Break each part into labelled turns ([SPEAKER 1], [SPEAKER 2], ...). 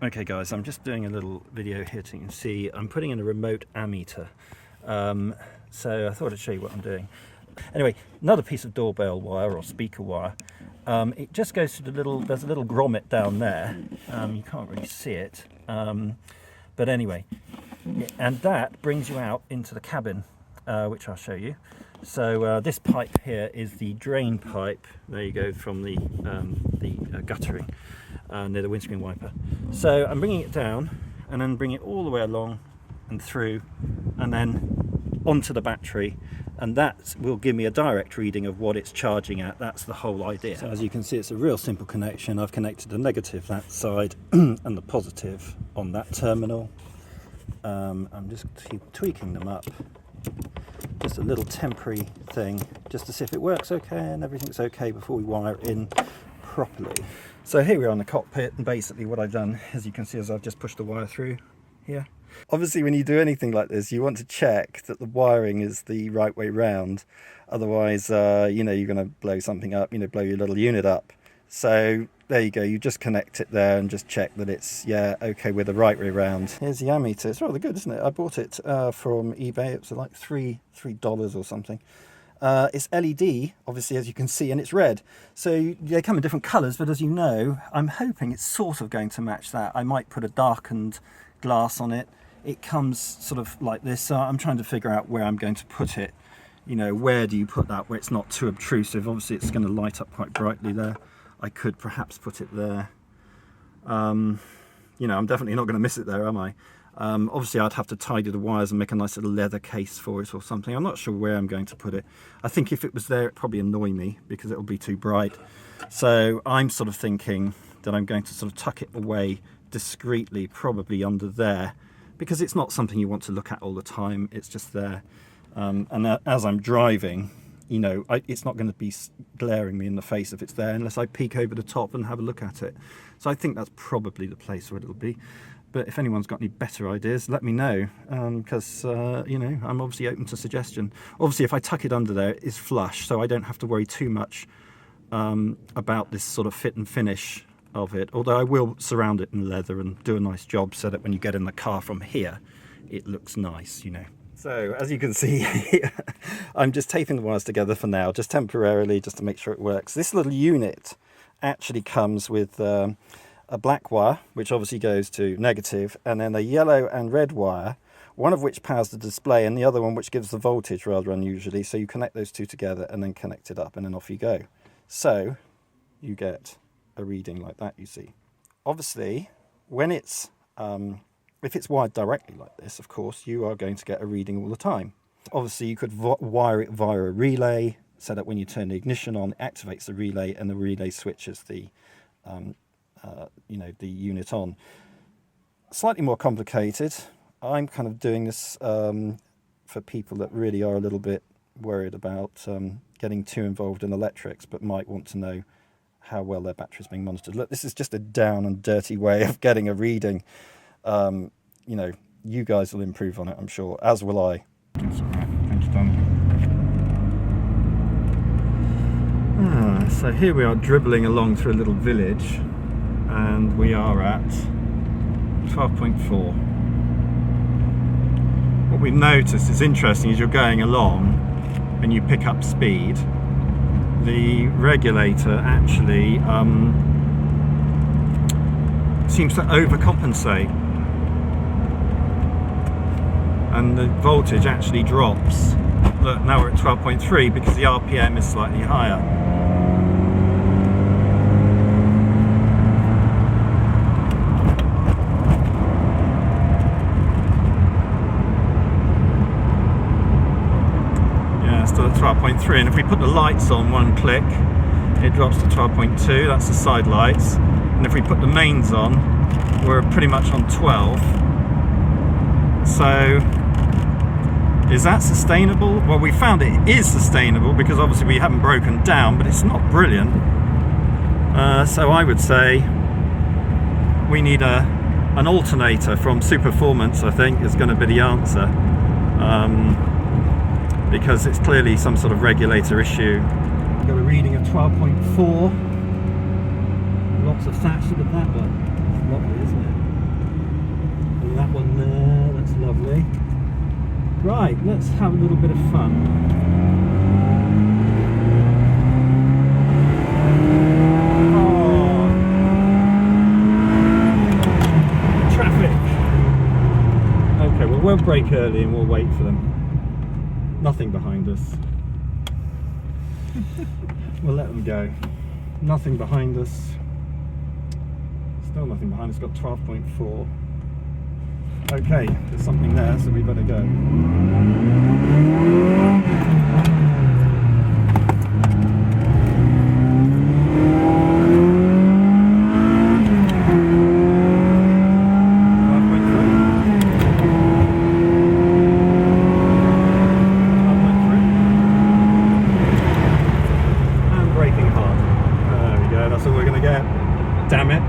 [SPEAKER 1] Okay guys, I'm just doing a little video here so you can see I'm putting in a remote ammeter. So I thought I'd show you what I'm doing. Anyway, another piece of doorbell wire or speaker wire. It just goes to there's a little grommet down there. You can't really see it. But anyway, and that brings you out into the cabin, which I'll show you. So this pipe here is the drain pipe. There you go, from the guttering near the windscreen wiper. So I'm bringing it down and then bring it all the way along and through and then onto the battery, and that will give me a direct reading of what it's charging at. That's the whole idea. So as you can see, it's a real simple connection. I've connected the negative that side and the positive on that terminal. I'm just tweaking them up. Just a little temporary thing, just to see if it works okay and everything's okay before we wire it in properly. So here we are in the cockpit, and basically what I've done, as you can see, is I've just pushed the wire through here. Obviously when you do anything like this, you want to check that the wiring is the right way round. Otherwise, you know, you're going to blow something up, blow your little unit up. So there you go, you just connect it there and just check that it's, yeah, okay with the right way round. Here's the ammeter. It's rather good, isn't it? I bought it from eBay. It was like $3 or something. It's LED, obviously, as you can see, and it's red. So they come in different colours, but as you know, I'm hoping it's sort of going to match that. I might put a darkened glass on it. It comes sort of like this, so I'm trying to figure out where I'm going to put it. You know, where do you put that where it's not too obtrusive? Obviously, it's going to light up quite brightly there. I could perhaps put it there. You know, I'm definitely not going to miss it there, am I? Obviously, I'd have to tidy the wires and make a nice little leather case for it or something. I'm not sure where I'm going to put it. I think if it was there, it'd probably annoy me because it'll be too bright. So I'm sort of thinking that I'm going to sort of tuck it away discreetly, probably under there, because it's not something you want to look at all the time. It's just there. And as I'm driving, you know, it's not going to be glaring me in the face if it's there unless I peek over the top and have a look at it. So I think that's probably the place where it'll be. But if anyone's got any better ideas, let me know, because, you know, I'm obviously open to suggestion. Obviously, if I tuck it under there, it's flush, so I don't have to worry too much about this sort of fit and finish of it. Although I will surround it in leather and do a nice job so that when you get in the car from here, it looks nice, you know. So, as you can see, I'm just taping the wires together for now, just temporarily, just to make sure it works. This little unit actually comes with a black wire, which obviously goes to negative, and then a yellow and red wire, one of which powers the display and the other one which gives the voltage, rather unusually. So you connect those two together and then connect it up, and then off you go. So you get a reading like that, you see. Obviously, when it's if it's wired directly like this, of course, you are going to get a reading all the time. Obviously, you could wire it via a relay, so that when you turn the ignition on, it activates the relay, and the relay switches the you know, the unit on. Slightly more complicated. I'm kind of doing this for people that really are a little bit worried about getting too involved in electrics, but might want to know how well their battery is being monitored. Look, this is just a down and dirty way of getting a reading. You know, you guys will improve on it, I'm sure, as will I. That's all right. Thank you, Tom. So here we are dribbling along through a little village, and we are at 12.4. What we've noticed is interesting is you're going along and you pick up speed, the regulator actually seems to overcompensate, and the voltage actually drops. Look, now we're at 12.3 because the RPM is slightly higher. Still at 12.3, and if we put the lights on one click, it drops to 12.2. That's the side lights, and if we put the mains on, we're pretty much on 12. So is that sustainable? Well, we found it is sustainable because obviously we haven't broken down, but it's not brilliant. So I would say we need an alternator from Superformance, I think, is going to be the answer. Because it's clearly some sort of regulator issue. We've got a reading of 12.4. Lots of thatch. Look at that one. Lovely, isn't it? And that one there, that's lovely. Right, let's have a little bit of fun. Oh, traffic. Okay, well, we'll brake early and we'll wait for them. Nothing behind us. We'll let them go. Nothing behind us. Still nothing behind us. Got 12.4. Okay, there's something there, so we better go. Damn it.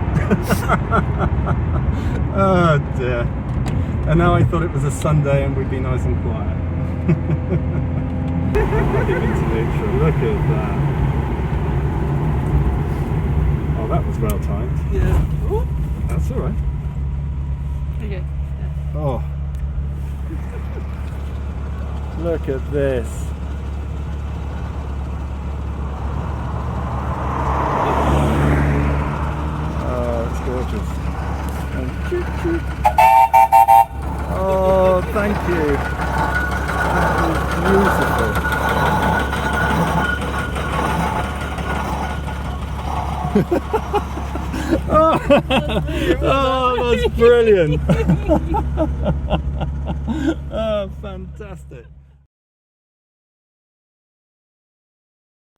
[SPEAKER 1] Oh dear. And now I thought it was a Sunday and we'd be nice and quiet. Plug it into neutral. Look at that. Oh, that was well timed.
[SPEAKER 2] Yeah. Ooh.
[SPEAKER 1] That's alright.
[SPEAKER 2] Okay. Yeah.
[SPEAKER 1] Oh. Look at this. Gorgeous. And choop, choop. Oh, thank you. That is beautiful. Oh, that's brilliant. Oh, fantastic.